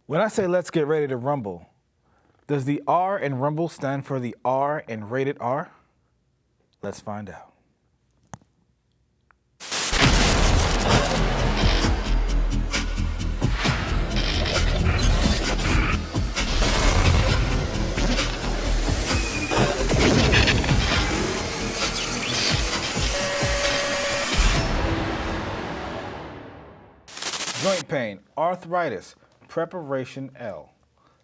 When I say let's get ready to rumble, does the R in rumble stand for the R in rated R? Let's find out. Joint pain, arthritis, preparation L.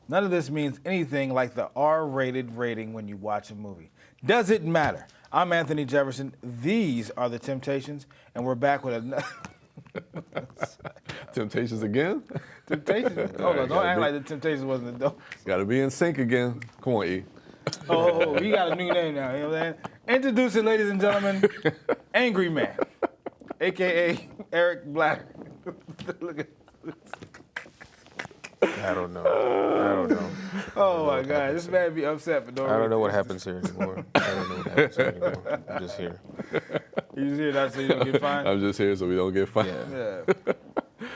None of this means anything like the R-rated rating when you watch a movie. Does it matter? I'm Anthony Jefferson. These are the Temptations, and we're back with another. Temptations again? Temptations? Hold on, don't act like the Temptations wasn't the dope. Got to be in sync again. Come on, E. Oh, we got a new name now. You know what I'm saying? Introducing, ladies and gentlemen, Angry Man, a.k.a. Eric Black. Look at I don't know. Oh my God, this man be upset for no reason. I don't know what happens here anymore. I don't know what happens here anymore. I'm just here. You just here not so you don't get fined? I'm just here so we don't get fined. Yeah.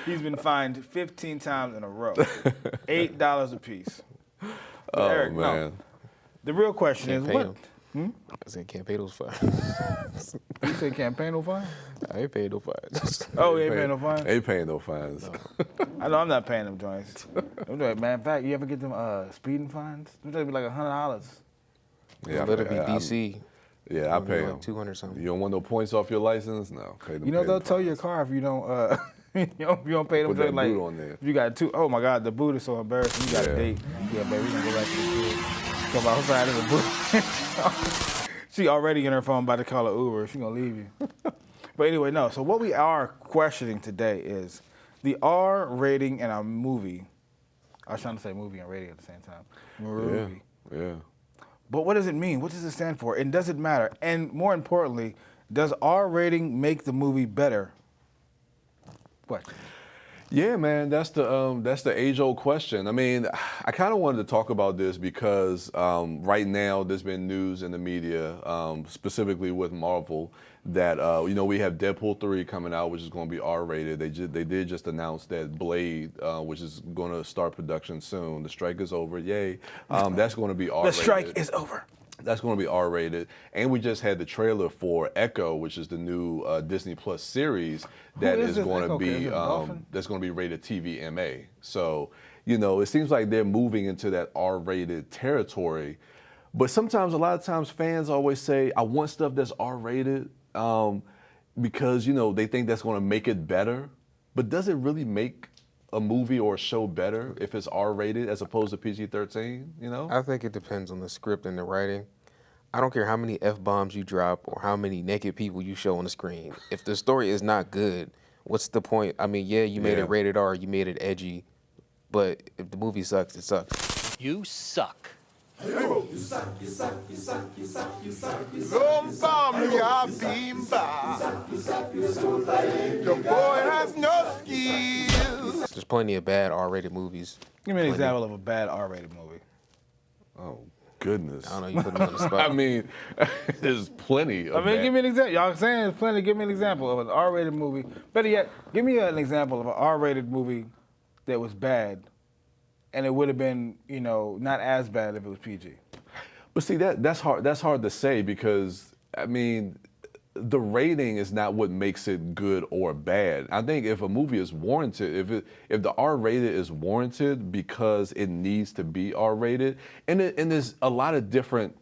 He's been fined 15 times in a row. $8 a piece. Oh, Eric, man. no. The real question is what? I said can't pay those fines. You say can't pay no fine? I ain't paying no fines. Oh, you ain't paying no fine? Ain't paying no fines. No. I know I'm not paying them joints. Man, in fact, you ever get them speeding fines? Them joints be like $100. Yeah, Let it be DC. Yeah, I pay them. Like 200 something. You don't want no points off your license? No. Pay them. You know they'll tow your car if you don't. You don't pay them. Put that like, boot on there. If you got two. Oh my God, the boot is so embarrassing. You got a date. Yeah, baby, we gonna go back to the crib. Come outside in the boot. She already in her phone about to call an Uber. She gonna leave you. But anyway, no. So what we are questioning today is the R rating in a movie. I was trying to say movie and rating at the same time. Movie. Yeah. But what does it mean? What does it stand for? And does it matter? And more importantly, does R rating make the movie better? What? Yeah, man, that's the age-old question. I mean, I kind of wanted to talk about this because right now there's been news in the media, specifically with Marvel, that we have Deadpool 3 coming out, which is going to be R-rated. They did just announce that Blade, which is going to start production soon. The strike is over, yay! That's going to be R-rated. The strike is over. That's going to be R-rated, and we just had the trailer for Echo, which is the new Disney Plus series that is going to be that's going to be rated TVMA. So, it seems like they're moving into that R-rated territory. But sometimes, a lot of times, fans always say, "I want stuff that's R-rated," because they think that's going to make it better. But does it really make a movie or a show better if it's R-rated as opposed to PG-13? I think it depends on the script and the writing. I don't care how many F-bombs you drop or how many naked people you show on the screen. If the story is not good, what's the point? I mean, you made it rated R, you made it edgy, but if the movie sucks, it sucks. You suck. You suck. Your boy has no skills. There's plenty of bad R-rated movies. Give me an example of a bad R-rated movie. Oh, goodness. I don't know, you put me on the spot. I mean, there's plenty of give me an example. Y'all saying there's plenty. Give me an example of an R-rated movie. Better yet, give me an example of an R-rated movie that was bad, and it would have been, not as bad if it was PG. But see, that's hard. That's hard to say because, I mean, the rating is not what makes it good or bad. I think if a movie is warranted, if the R-rated is warranted because it needs to be R-rated, and there's a lot of different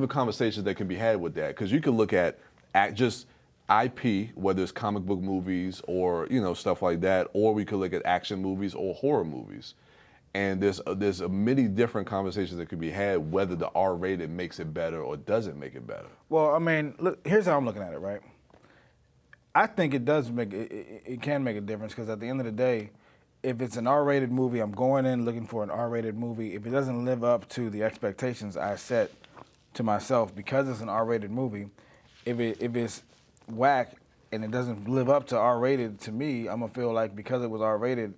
conversations that can be had with that, because you can look at just IP, whether it's comic book movies or stuff like that, or we could look at action movies or horror movies. And there's many different conversations that could be had whether the R-rated makes it better or doesn't make it better. Well, I mean, look, here's how I'm looking at it, right? I think it does make it can make a difference, because at the end of the day, if it's an R-rated movie, I'm going in looking for an R-rated movie. If it doesn't live up to the expectations I set to myself because it's an R-rated movie, if it's whack and it doesn't live up to R-rated to me, I'm gonna feel like because it was R-rated,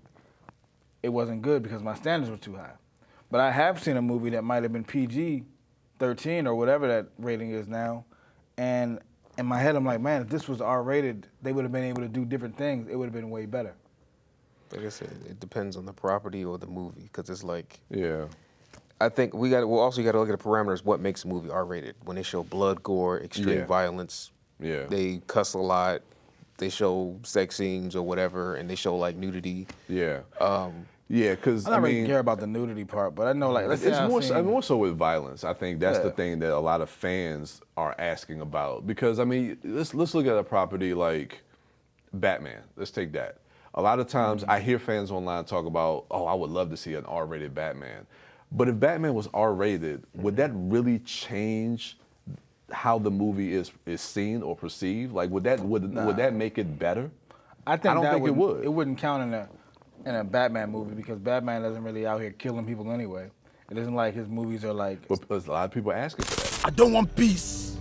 it wasn't good because my standards were too high. But I have seen a movie that might have been PG-13 or whatever that rating is now, and in my head I'm like, man, if this was R-rated, they would have been able to do different things. It would have been way better. Like I said, it depends on the property or the movie, because it's like, Yeah. I think we got. Well, also you got to look at the parameters. What makes a movie R-rated? When they show blood, gore, extreme Yeah. violence, Yeah. they cuss a lot, they show sex scenes or whatever, and they show like nudity. Yeah. Yeah, because I don't really care about the nudity part, but I know, like, let's say it's I've more, seen- more so with violence. I think that's the Yeah. thing that a lot of fans are asking about. Because I mean, let's look at a property like Batman. Let's take that. A lot of times I hear fans online talk about, oh, I would love to see an R-rated Batman. But if Batman was R-rated, would that really change how the movie is seen or perceived? Like, would that make it better? I don't think it would. It wouldn't count in a Batman movie because Batman doesn't really out here killing people anyway. It isn't like his movies are like. But there's a lot of people asking for that. I don't want peace.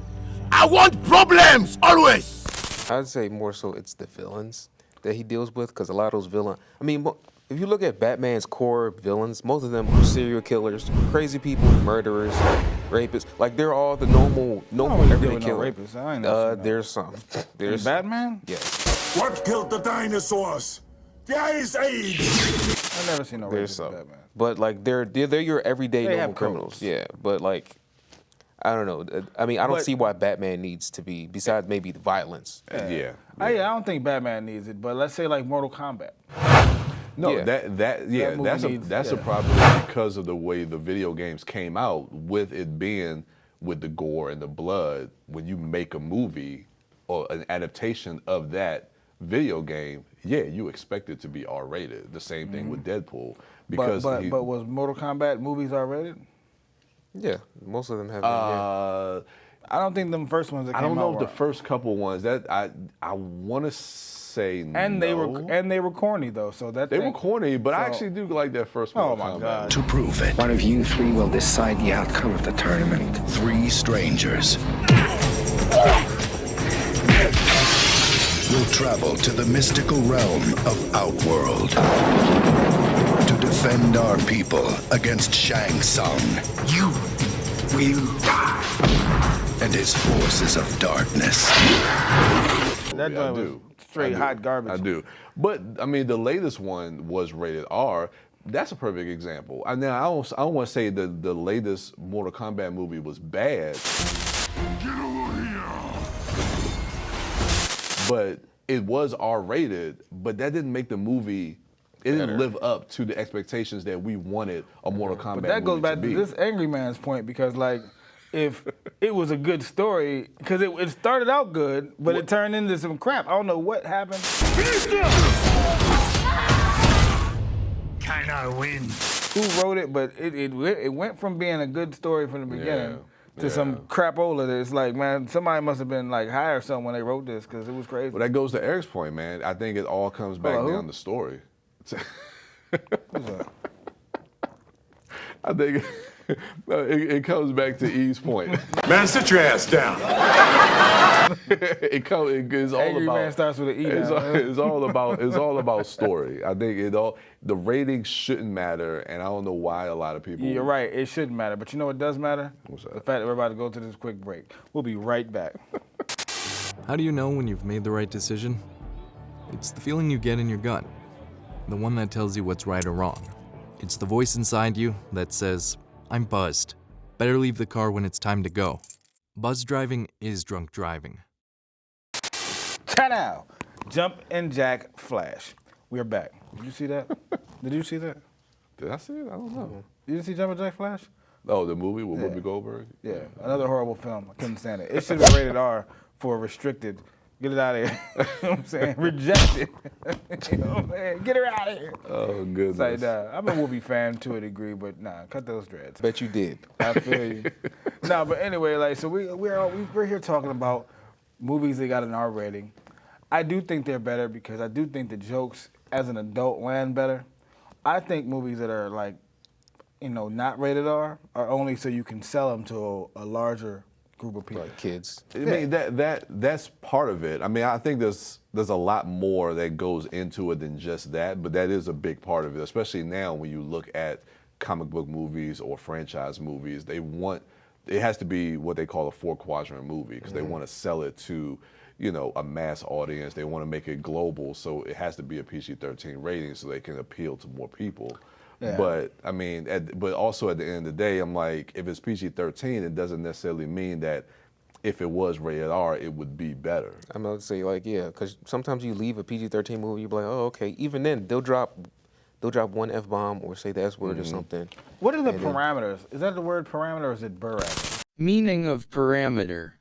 I want problems always. I'd say more so it's the villains that he deals with, because a lot of those villains. I mean, if you look at Batman's core villains, most of them are serial killers, crazy people, murderers, rapists. Like they're all the normal really everyday deal with no killer. rapists. I ain't never seen that. There's some. There's Batman? Yes. What killed the dinosaurs? The Ice Age. I've never seen no There's racist some. Batman. But like they're your everyday They normal have criminals. codes. Yeah. But like, I don't know. I mean, I don't But- see why Batman needs to be, besides maybe the violence. Yeah. I don't think Batman needs it, but let's say like Mortal Kombat. No, Yeah. That movie that's a needs- problem because of the way the video games came out, with it being with the gore and the blood. When you make a movie or an adaptation of that video game, yeah, you expect it to be R-rated. The same thing with Deadpool, because But was Mortal Kombat movies R-rated? Yeah. Most of them have. Been, yeah. I don't think them first ones that I came don't know out if the were. first couple ones that I want to say And no. they were corny though, so that They thing- were corny, but I so- actually do like that first Oh Mortal my Kombat. God. To prove it, One of you three will decide the outcome of the tournament. 3 strangers will travel to the mystical realm of Outworld to defend our people against Shang Tsung You will die. and his forces of darkness. That I joint was do. straight I do. hot garbage. I do. But I mean, the latest one was rated R. That's a perfect example. I don't want to say that the latest Mortal Kombat movie was bad, but it was R-rated. But that didn't make the movie. It didn't live up to the expectations that we wanted a Mortal Kombat But that goes movie back to to be. this angry man's point because, like, if it was a good story, because it started out good, but it turned into some crap. I don't know what happened. Can I win? Who wrote it? But it went from being a good story from the beginning to yeah. some crapola that it's like, man, somebody must have been like high or something when they wrote this because it was crazy. Well, that goes to Eric's point, man. I think it all comes back who? down to story. Who's that? I think no, it comes back to E's point. Man, sit your ass down. It's all Angry about. man starts with an E. It's now. all about story. I think the ratings shouldn't matter, and I don't know why a lot of people. You're right. It shouldn't matter. But you know what does matter? What's that? The fact that we're about to go to this quick break. We'll be right back. How do you know when you've made the right decision? It's the feeling you get in your gut, the one that tells you what's right or wrong. It's the voice inside you that says, I'm buzzed. Better leave the car when it's time to go. Buzz driving is drunk driving. Ta-now! Jump and Jack Flash. We're back. Did you see that? Did you see that? Did I see it? I don't know. You didn't see Jump and Jack Flash? Oh, the movie with Yeah. Whoopi Goldberg. Yeah, another horrible film. I couldn't stand it. It should have been rated R for restricted. Get it out of here. You know what I'm saying? Rejected. You know what I'm saying? Get her out of here. Oh It's goodness. like, I'm a Whoopi fan to a degree, but nah, cut those dreads. Bet you did. I feel you. No, but anyway, like, so we're here talking about movies that got an R rating. I do think they're better because I do think the jokes as an adult land better. I think movies that are like, not rated R are only so you can sell them to a larger group of people. Like kids. I mean that's part of it. I mean, I think there's a lot more that goes into it than just that, but that is a big part of it, especially now when you look at comic book movies or franchise movies. It has to be what they call a 4-quadrant movie because they want to sell it to, a mass audience. They want to make it global, so it has to be a PG-13 rating so they can appeal to more people. Yeah. But I mean, but also at the end of the day, I'm like, if it's PG-13, it doesn't necessarily mean that if it was rated R, it would be better. I'm about to say because sometimes you leave a PG-13 movie, you're like, oh, okay. Even then, they'll drop one F-bomb or say the S word or something. What are the parameters? Is that the word parameter or is it Burrak? Meaning of parameter.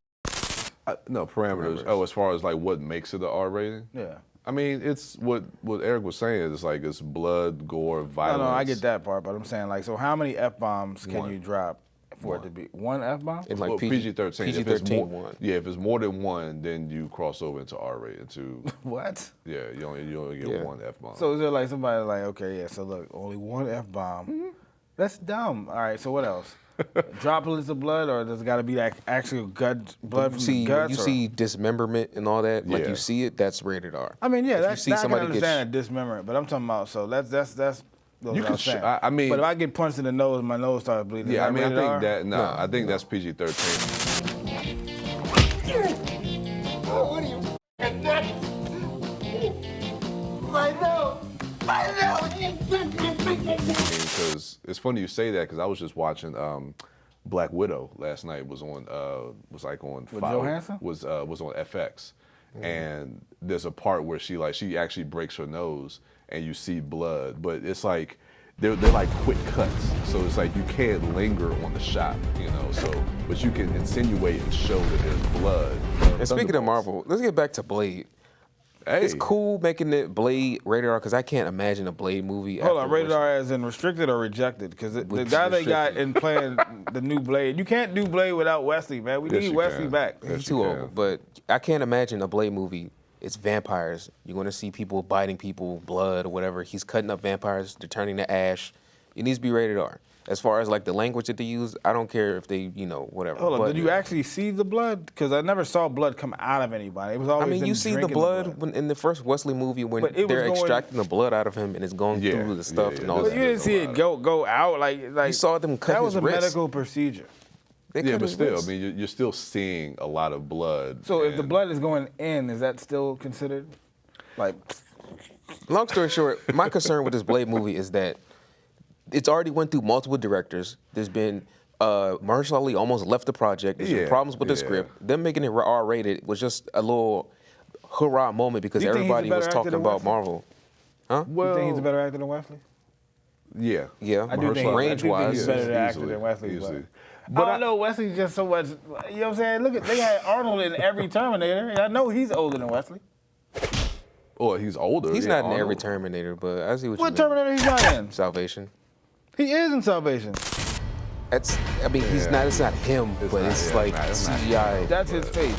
No, parameters. Oh, as far as like what makes it an R rating? Yeah. I mean, it's what Eric was saying. It's like it's blood, gore, violence. No, I get that part, but I'm saying like, so how many F-bombs can One. you drop for it to be one F-bomb? It's like Well, PG-13. If it's PG-13 more, one. yeah, if it's more than one, then you cross over into R rated too. What? Yeah, you only get Yeah. one F-bomb. So is there like somebody like, okay, yeah, so look, only one F-bomb. That's dumb. All right, so what else? Droplets of blood, or does it got to be that actual blood from the guts? You or- see dismemberment and all that, like Yeah. you see it, that's rated R. I mean, yeah, If you that's see I can somebody understand a dismemberment, but I'm talking about, so that's what You I can was saying. I mean- but if I get punched in the nose, my nose starts bleeding. yeah, I is mean, I rated think R? that I think that's PG-13. Because it's funny you say that because I was just watching Black Widow last night. Was on on With Fox- Johansson? was on FX, and there's a part where she actually breaks her nose and you see blood, but it's like they're like quick cuts, so it's like you can't linger on the shot, So but you can insinuate and show that there's blood. And speaking of Marvel, let's get back to Blade. Hey. It's cool making it Blade rated R because I can't imagine a Blade movie. Hold on, after rated watching- R as in restricted or rejected? Because the With guy they got restricted. in playing the new Blade, you can't do Blade without Wesley, man. We Yes, need you Wesley can. back. Yes, He's you too can. old, but I can't imagine a Blade movie. It's vampires. You're going to see people biting people, blood or whatever. He's cutting up vampires. They're turning to ash. It needs to be rated R. As far as like the language that they use, I don't care if they, whatever. Hold on, But, did you actually see the blood? Because I never saw blood come out of anybody. It was always I mean, them you see the drinking blood when, in the first Wesley movie when But it was they're going- extracting the blood out of him and it's going Yeah, through the stuff yeah, and yeah, all But that. you didn't see it go out like You saw them cut that was his a wrist. medical procedure. They Yeah, cut but his still, wrist. I mean, you're still seeing a lot of blood. So if the and- blood is going in, is that still considered like? Long story short, my concern with this Blade movie is that it's already went through multiple directors. There's been Mahershala Ali almost left the project. There's been Yeah, problems with the yeah. script. Them making it R-rated was just a little hurrah moment because Do you think he's a everybody was better actor talking than about Wesley? Marvel. You think he's a better actor than Wesley? Yeah. Yeah, I do think range-wise, he's better easily, actor than Wesley. easily. But I don't know. Wesley's just so much. You know what I'm saying? Look at they had Arnold in every Terminator. And I know he's older than Wesley. Or he's older. he's yeah, not in every Arnold. Terminator, but I see what you What mean. Terminator he's not in? Salvation. He is in Salvation. He's not. It's not him, but not- it's yeah, like it's not CGI. That's his face.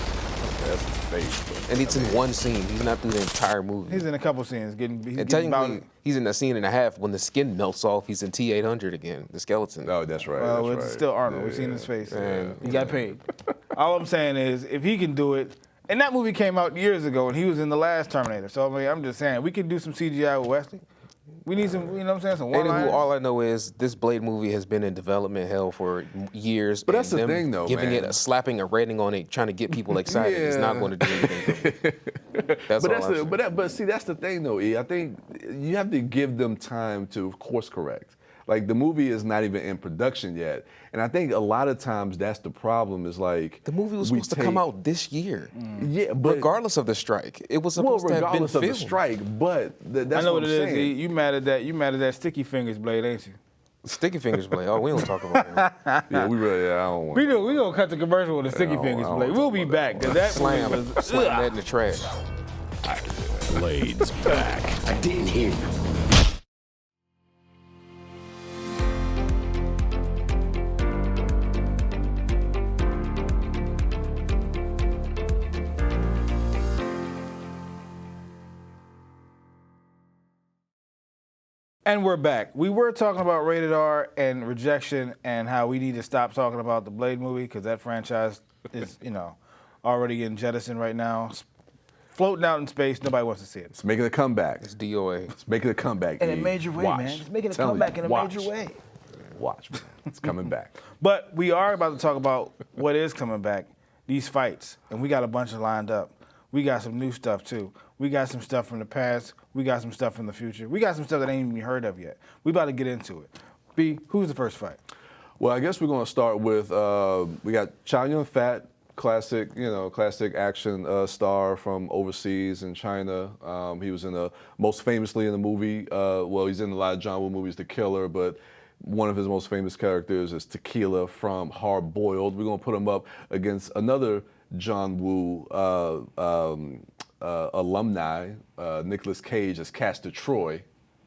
That's his face. But And it's in one scene. He's not through the entire movie. He's in a couple scenes he's and getting technically, about. he's in a scene and a half. When the skin melts off, he's in T-800 again, the skeleton. no, that's right. Well, that's it's right. still Arnold. Yeah, We've seen yeah. his face. Yeah. He got paid. All I'm saying is, if he can do it, and that movie came out years ago, and he was in the last Terminator. So I mean, I'm just saying, we can do some CGI with Wesley. We need some, you know what I'm saying, some Anywho, one-liners. all I know is this Blade movie has been in development hell for years. But that's and the them thing, though, giving man. slapping a rating on it, trying to get people excited is not Yeah. going to do anything for me. That's But all I'm saying. but see, that's the thing, though. E. I think you have to give them time to course correct. Like the movie is not even in production yet, and I think a lot of times that's the problem. Is like The movie was we supposed to come take- out this year. Yeah, but Regardless of the strike. It was well, supposed to have been regardless of the filmed. strike, but that's I know what I'm it is. saying. E. You mad at that? You mad at that Sticky Fingers Blade, ain't you? Sticky Fingers Blade. Oh, we don't talk about that. Yeah, we really. I don't want. We gonna cut the commercial with the Sticky I don't- Fingers I don't Blade. talk We'll be about back that because that Slam, movie was. slam that in the trash. Blade's back. I didn't hear you. And we're back. We were talking about rated R and rejection and how we need to stop talking about the Blade movie because that franchise is, already getting jettisoned right now. It's floating out in space. Nobody wants to see it. It's making a comeback. It's DOA. It's making a comeback. In a E. major way, Watch. man. It's making a Telling comeback you, in a watch. major way. Watch, man. It's coming back. But we are about to talk about what is coming back, these fights. And we got a bunch of lined up. we got some new stuff too. We got some stuff from the past. We got some stuff from the future. We got some stuff that ain't even heard of yet. We about to get into it. B, who's the first fight? Well, I guess we're going to start with we got Chow Yun-fat, classic action star from overseas in China. He was most famously in the movie. He's in a lot of John Woo movies, The Killer, but one of his most famous characters is Tequila from Hard Boiled. We're going to put him up against another John Woo alumni, Nicolas Cage as Castor Troy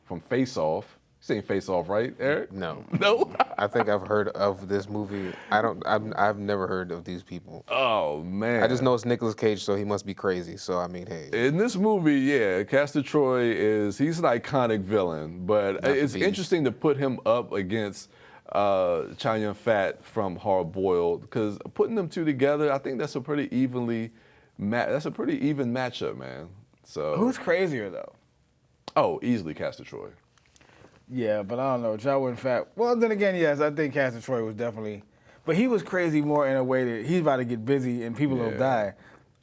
from Face Off. You seen Face Off, right, Eric? No. No? I think I've heard of this movie. I've never heard of these people. Oh, man. I just know it's Nicolas Cage, so he must be crazy. So, I mean, hey. In this movie, yeah, Castor Troy he's an iconic villain, but it's interesting to put him up against Chow Yun-fat from Hard Boiled, because putting them two together, I think that's a pretty even matchup, man. So Who's crazier though? Oh, easily Castor Troy. Yeah, but I don't know. Chow Yun-fat. Well, then again, yes, I think Castor Troy was definitely, but he was crazy more in a way that he's about to get busy and people will die.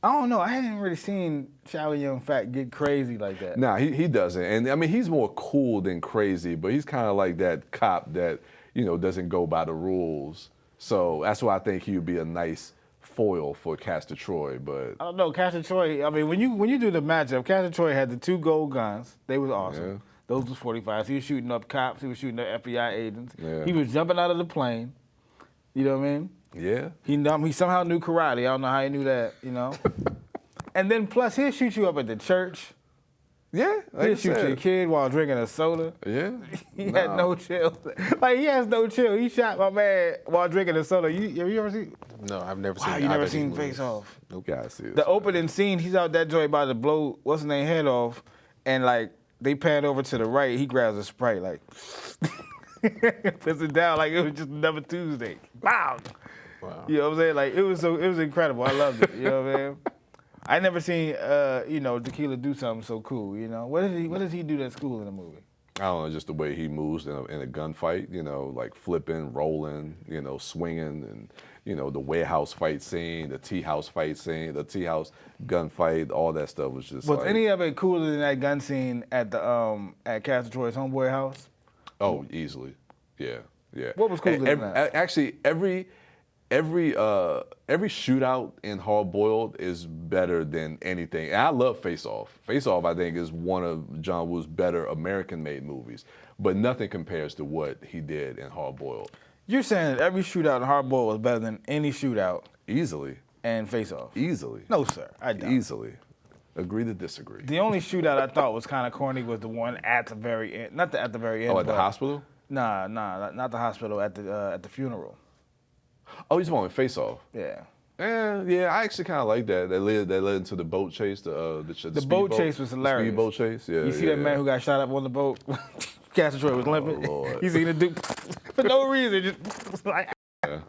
I don't know. I hadn't really seen Chow Yun-fat get crazy like that. Nah, he doesn't. And I mean, he's more cool than crazy, but he's kind of like that cop that, doesn't go by the rules. So that's why I think he would be a nice foil for Castor Troy. But I don't know. Castor Troy, I mean, when you do the matchup, Castor Troy had the 2 gold guns. They was awesome. Yeah. Those was 45s. He was shooting up cops. He was shooting up FBI agents. Yeah. He was jumping out of the plane. You know what I mean? Yeah. He somehow knew karate. I don't know how he knew that, And then plus he'll shoot you up at the church. Yeah. Like He'll shoot your kid while drinking a soda. Yeah. He had no chill. Like, he has no chill. He shot my man while drinking a soda. Have you ever seen? No, I've never seen. Wow, you never seen Face Off? Nope. Gotta see this. The opening scene, he's out that joint about to blow what's his name head off, and like they pan over to the right. He grabs a Sprite, like puts it down like it was just another Tuesday. Wow. You know what I'm saying? Like it was incredible. I loved it. You know what I mean? I never seen Tequila do something so cool. What does he do that's cool in the movie? I don't know, just the way he moves in a gunfight, like flipping, rolling, swinging, and, the warehouse fight scene, the tea house fight scene, the tea house gunfight, all that stuff was just Was any of it cooler than that gun scene at the at Castor Troy's homeboy house? Oh, easily. Yeah. What was cooler than that? Actually, every shootout in Hard Boiled is better than anything. And I love Face Off. Face Off, I think, is one of John Woo's better American-made movies. But nothing compares to what he did in Hard Boiled. You're saying that every shootout in Hard Boiled was better than any shootout Easily. and Face Off? Easily. No, sir. I don't. Easily. Agree to disagree. The only shootout I thought was kind of corny was the one at the very end. Not at the very end. Oh, at the hospital? Nah, not the hospital. At the funeral. Oh, you just want Face Off? Yeah. Yeah, I actually kind of like that. That led into the boat chase. The boat chase was hilarious. Speedboat chase. Yeah. You see that man who got shot up on the boat? Castor Troy was limping. Lord. He's gonna do for no reason, just like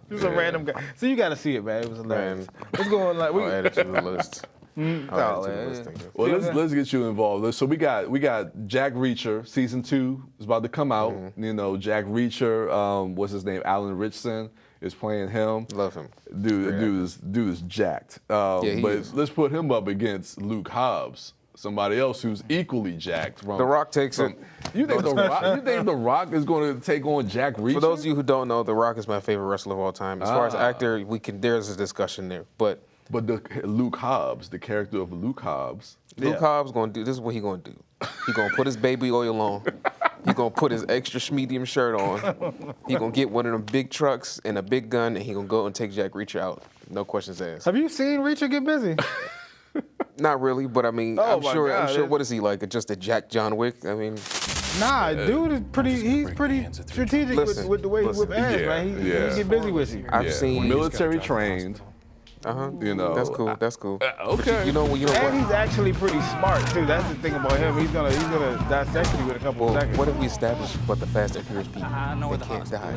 just a random guy. So you got to see it, man. It was hilarious. Let's go on. Like I'll add it to the list. Well, let's get you involved. So we got Jack Reacher season 2 is about to come out. Jack Reacher, what's his name? Alan Richson is playing him. Love him. Dude is jacked. But let's put him up against Luke Hobbs, somebody else who's equally jacked. The Rock takes it. You think The Rock is going to take on Jack Reacher? For those of you who don't know, The Rock is my favorite wrestler of all time. As far as actor, there's a discussion there, but Luke Hobbs, the character of Luke Hobbs. Luke Hobbs gonna do this is what he gonna do. He gonna put his baby oil on. He gonna put his extra medium shirt on. He gonna get one of them big trucks and a big gun, and he gonna go and take Jack Reacher out. No questions asked. Have you seen Reacher get busy? Not really, but I mean, I'm sure. What is he like? Just a Jack John Wick? I mean, nah, dude is pretty. He's pretty strategic with the way he whip ass, right? He get busy with you. I've seen military trained. That's cool. That's cool. Okay. But and he's actually pretty smart too. That's the thing about him. He's gonna dissect you with a couple of seconds. What did we establish about the Fast and Furious people? They can't die.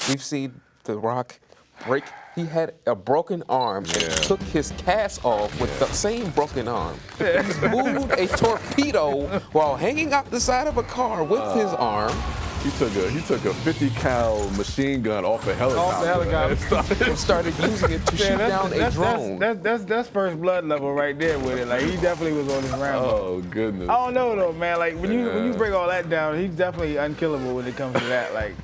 We've seen The Rock break. He had a broken arm and took his cast off with the same broken arm. He's moved a torpedo while hanging out the side of a car with his arm. He took a 50 cal machine gun off a helicopter. Off the helicopter. And started using it to shoot down a drone. That's first blood level right there with it. Like he definitely was on his Rambo. Oh goodness. I don't know though, man. Like when you break all that down, he's definitely unkillable when it comes to that. Like,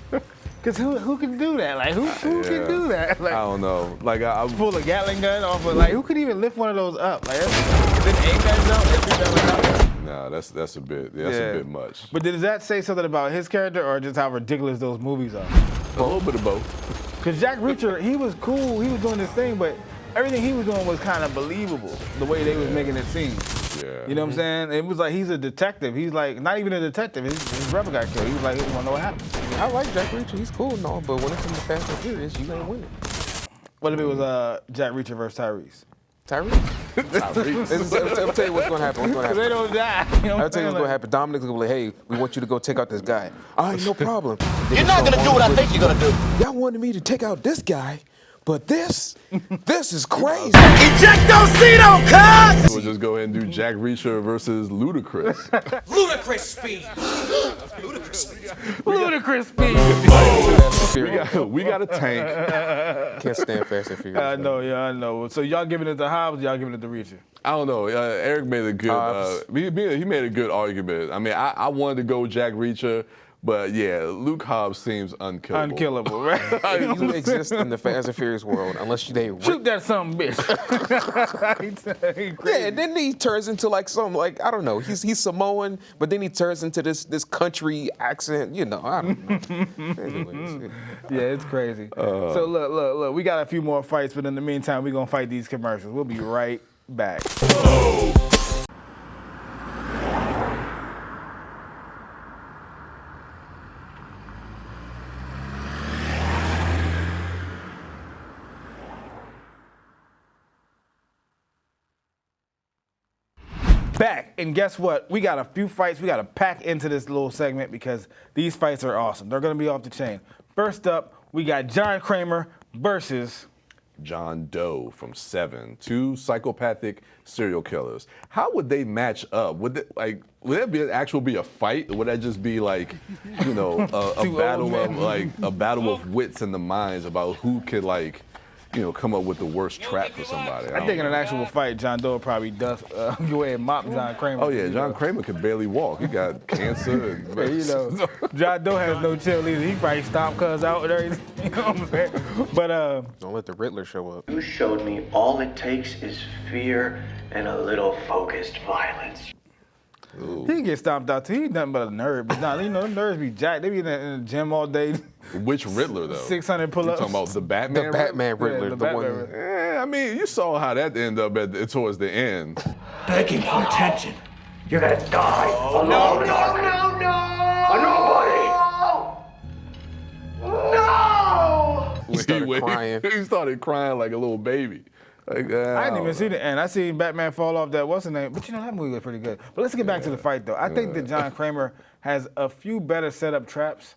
cause who can do that? Like who can do that? Like I don't know. Like I pull a Gatling gun off of like who could even lift one of those up? Like then aim that jump and shoot that like out. No, that's a bit a bit much. But did that say something about his character or just how ridiculous those movies are? A little bit of both. Cause Jack Reacher, he was cool, he was doing his thing, but everything he was doing was kind of believable, the way they was making it seem. Yeah. You know what I'm saying? It was like he's a detective. He's like not even a detective. His brother got killed. He was like, he want to know what happened. I like Jack Reacher. He's cool and all, but when it comes to Fast and Furious, you gonna win it. What if it was Jack Reacher versus Tyrese? Tyrese? I'll tell you what's gonna happen. They don't die. You know I'll tell you what's gonna happen. Dominic's gonna be like, hey, we want you to go take out this guy. All right, no problem. You're not gonna do what I think you're gonna do. Y'all wanted me to take out this guy, but this is crazy. Ejectocito, cuz! We'll just go ahead and do Jack Reacher versus Ludacris. Ludicrous speed. Ludicrous speed. We got a tank. Can't stand Fast and Furious. I know. So y'all giving it to Hobbs? Y'all giving it to Reacher? I don't know. Eric made a good. He made a good argument. I mean, I wanted to go Jack Reacher, but yeah, Luke Hobbs seems unkillable. Unkillable, right? You exist in the Fast and Furious world unless they Shoot that son of a bitch. He crazy. Yeah, and then he turns into like some I don't know. He's Samoan, but then he turns into this country accent. You know, I don't know. Anyways, Yeah, it's crazy. So look. We got a few more fights, but in the meantime, we're gonna fight these commercials. We'll be right back. Back, and guess what? We got a few fights we got to pack into this little segment because these fights are awesome. They're going to be off the chain. First up, we got John Kramer versus John Doe from Seven, two psychopathic serial killers. How would they match up? Would that be a fight, or would that just be like, you know, a battle of wits and the minds about who could come up with the worst trap for somebody? I think in an actual fight, John Doe probably does go ahead and mop John Kramer. Oh yeah, John Kramer could barely walk. He got cancer. And, Yeah, you know, John Doe has no chill either. He probably stomped cuz out and everything. You know what I'm saying? But don't let the Riddler show up. You showed me all it takes is fear and a little focused violence. Ooh. He get stomped out too. He ain't nothing but a nerd. But nah, you know, them nerds be jacked. They be in the gym all day. Which Riddler though? 600 pull-ups. You talking about the Batman? The Batman Riddler, Yeah, the the Batman one. Riddler. I mean, you saw how that ended up towards the end. Begging for attention. You're gonna die alone. No! He started crying. He started crying like a little baby. Like, I didn't even see the end. I seen Batman fall off that what's the name? But you know that movie was pretty good. But let's get back to the fight though. I think that John Kramer has a few better setup traps.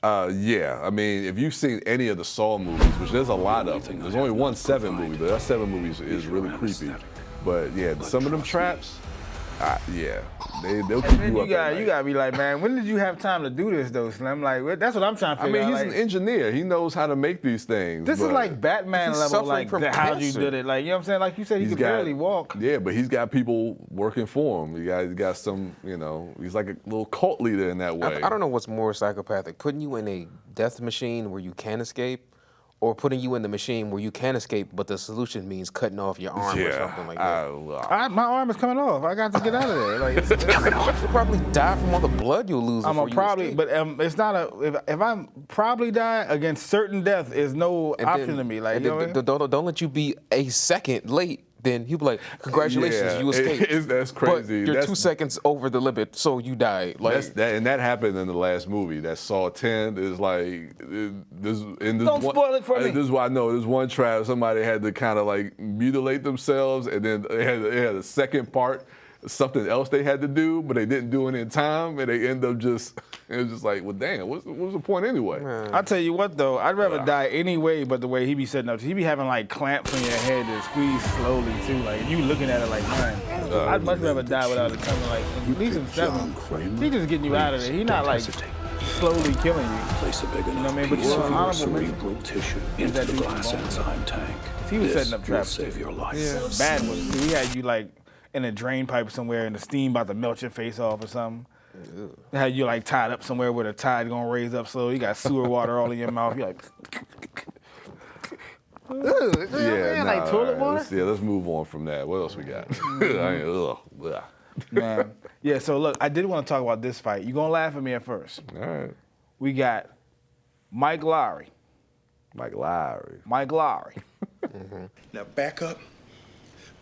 Yeah, I mean, if you've seen any of the Saw movies, which there's a lot of them, there's only one Seven movie, but that Seven movie is really creepy. But yeah, some of them traps, yeah, they'll keep you up. You gotta be like, man, when did you have time to do this though, Slim? Like, that's what I'm trying to figure out. I mean, he's like, an engineer. He knows how to make these things. This is like Batman He's level, suffering like from how you cancer. did it. Like, you know what I'm saying? Like you said, he could barely walk. Yeah, but he's got people working for him. He's got some, you know, he's like a little cult leader in that way. I don't know what's more psychopathic: putting you in a death machine where you can't escape, or putting you in the machine where you can escape, but the solution means cutting off your arm or something like that. My arm is coming off. I got to get out of there. Like, You'll probably die from all the blood you'll lose. I'm a before you probably, escape. but it's not a. If I'm probably die against certain death is no And option then- to me. Like, and you know then what I mean? don't let you be a second late. Then he'll be like, "Congratulations, Yeah, you escaped." that's crazy. But you're 2 seconds over the limit, so you die. Like And that happened in the last movie. That Saw 10 is like Don't spoil it for me. This is why I know. There's one trap. Somebody had to kind of like mutilate themselves, and then they had a second part, something else they had to do, but they didn't do it in time, and they end up just. It was just like, well, damn, what's the point anyway? I'll tell you what though, I'd rather die any way but the way he be setting up. He be having like clamps on your head that squeeze slowly too. Like you looking at it like, man, I'd much rather die without it coming. Like at least in Seven, he just getting you out of there. He not like slowly killing you. Place a big You know what I mean? enough But piece you know, of your honorable mention cerebral tissue is into that the dude glass from Bone. enzyme tank. He was This setting up will traps. save your life. Yeah, bad ones. He had you like in a drain pipe somewhere, and the steam about to melt your face off or something. They had you like tied up somewhere where the tide gonna raise up slow. You got sewer water all in your mouth. You like. Yeah, like toilet water. Let's move on from that. What else we got? Ugh. Man, yeah. So look, I did want to talk about this fight. You gonna laugh at me at first? All right. We got Mike Lowry. Mike Lowry. Now back up,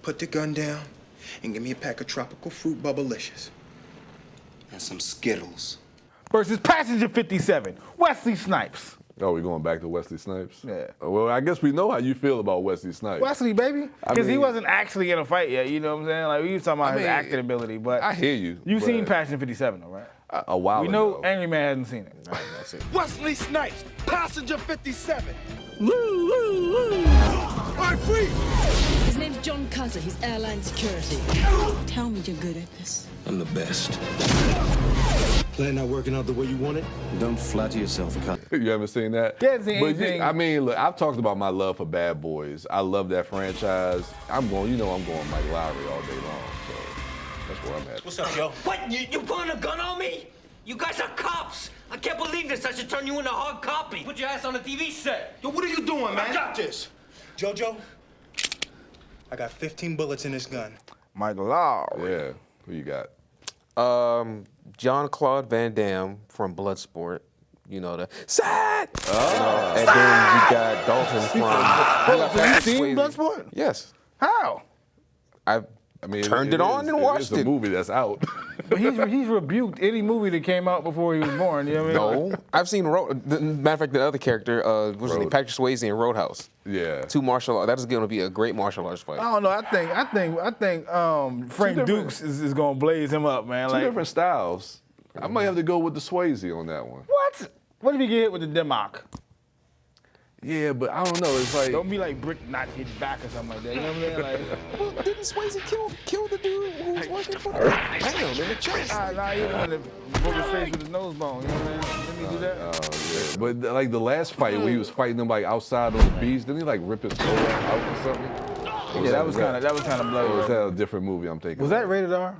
put the gun down, and give me a pack of tropical fruit bubblicious. And some Skittles. Versus Passenger 57, Wesley Snipes. Oh, we going back to Wesley Snipes? Yeah. Well, I guess we know how you feel about Wesley Snipes. Wesley, baby. Because he mean- wasn't actually in a fight yet, you know what I'm saying? Like, we was talking about his acting ability, but... I hear you. You've but seen Passenger 57, though, right? a while We ago. know Angry Man hasn't seen it. Wesley Snipes, Passenger 57. I'm free! His name's John Carter. He's airline security. Tell me you're good at this. I'm the best. Plan not working out the way you want it? Don't flatter yourself, Cut. You haven't seen that? Yeah, seen But anything. I mean, look, I've talked about my love for Bad Boys. I love that franchise. I'm going Mike Lowry all day long. So that's where I'm at. What's up, Joe? What? You pulling a gun on me? You guys are cops. I can't believe this. I should turn you into hard copy. Put your ass on the TV set. Yo, what are you doing, man? I got this. Jojo, I got 15 bullets in this gun. Mike Lowry. Yeah. Who you got? John Claude Van Damme from Bloodsport. You know the set. And then you got Dalton from. So you seen Bloodsport? Yes. How? I mean, turned it on and watched It's it. a movie that's out. But he's rebuked any movie that came out before he was born, you know what I mean? No, I've seen matter of fact, the other character, what's his name, Patrick Swayze in Roadhouse. Yeah. Two martial arts. That is going to be a great martial arts fight. I don't know. I think Frank Dukes is gonna blaze him up, man. Two Like different styles. I might have to go with the Swayze on that one. what? What if he get hit with the Democ? Yeah, but I don't know. It's like Don't be like Brick not hit back or something like that. You know what I'm saying? Like, Well, didn't Swayze kill the dude who was working for him? Damn, in the chest. nah, he the one that broke his face with his nose bone. You know what I'm saying? Didn't he do that? yeah. But like the last fight where he was fighting them like outside on the beach, didn't he like rip his toe out or something? Yeah, that was kind of bloody. Or was that a different movie I'm thinking? Was that rated R?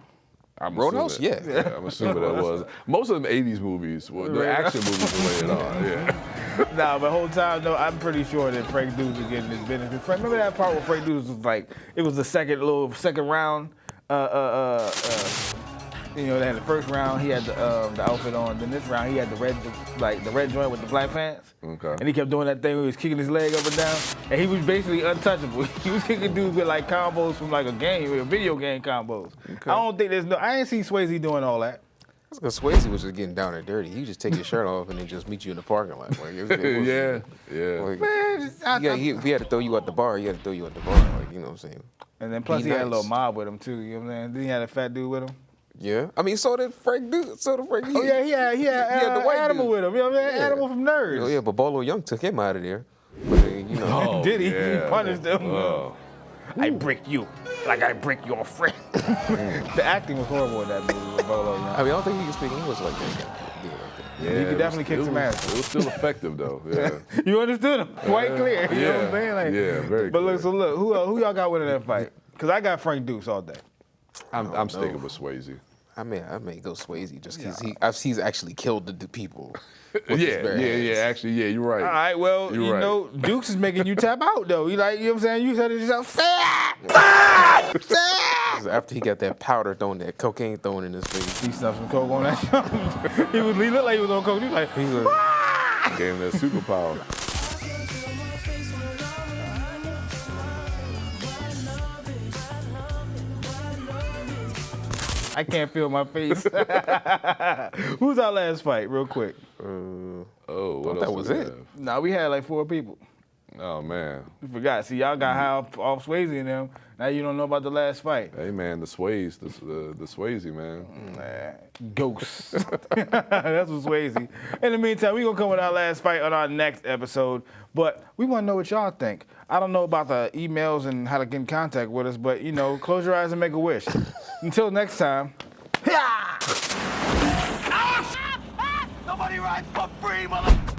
I'm Roadhouse? assuming- Yeah. I'm assuming that was. Most of them 80s movies, the action movies were rated R. Yeah. Nah, but the whole time, though, I'm pretty sure that Frank Dukes was getting his business. 'Cause remember that part where Frank Dukes was like, it was the second round. You know, they had the first round, he had the outfit on. Then this round, he had the red joint with the black pants. Okay. And he kept doing that thing where he was kicking his leg up and down. And he was basically untouchable. He was kicking dudes with like combos from like a video game combos. Okay. I don't think I ain't seen Swayze doing all that. Because Swayze was just getting down and dirty. He just take your shirt off and then just meet you in the parking lot. Like, it was, Yeah. Like, Man, if he had to throw you out the bar, he had to throw you out the bar. Like, you know what I'm saying? and then plus Be he had a nice. little mob with him too, you know what I'm saying? Then he had a fat dude with him. Yeah. I mean, so did Frank Duke. So did Frank. Oh yeah, he had the white Animal dude. with him. You know what I'm saying? Yeah. Animal from Nerds. Oh, yeah, but Bolo Young took him out of there. But, you know. Did he? yeah. He punished him. Oh. I break you like I break your friend. The acting was horrible in that movie with Bolo. I mean, I don't think he can speak English like that. Yeah, He could it definitely kick was- some ass. It was still effective though. Yeah. You understood him quite clear. You know what I'm Yeah. saying? Like, Yeah, very But look, clear. so look, who y'all got winning that fight? Because I got Frank Dukes all day. I'm sticking with Swayze. I may go Swayze just because he's actually killed the people. Yeah. Actually, yeah, you're right. All right, well, You're you right. know, Dukes is making you tap out though. You like, you know what I'm saying? You said it yourself. After he got that powder thrown, that cocaine thrown in his face. He snuffed some coke on that show. he looked like he was on coke. He was like, Gave him that superpower. I can't feel my face. Who's our last fight, real quick? Oh, what that else was we it. have? Nah, we had like 4 people. Oh man. You forgot. See, y'all got high off Swayze and them. Now you don't know about the last fight. Hey man, the Swayze, the Swayze man. Ghosts. That's what Swayze. In the meantime, we're going to come with our last fight on our next episode. But we want to know what y'all think. I don't know about the emails and how to get in contact with us, but, you know, close your eyes and make a wish. Until next time. No Nobody rides for free, mother...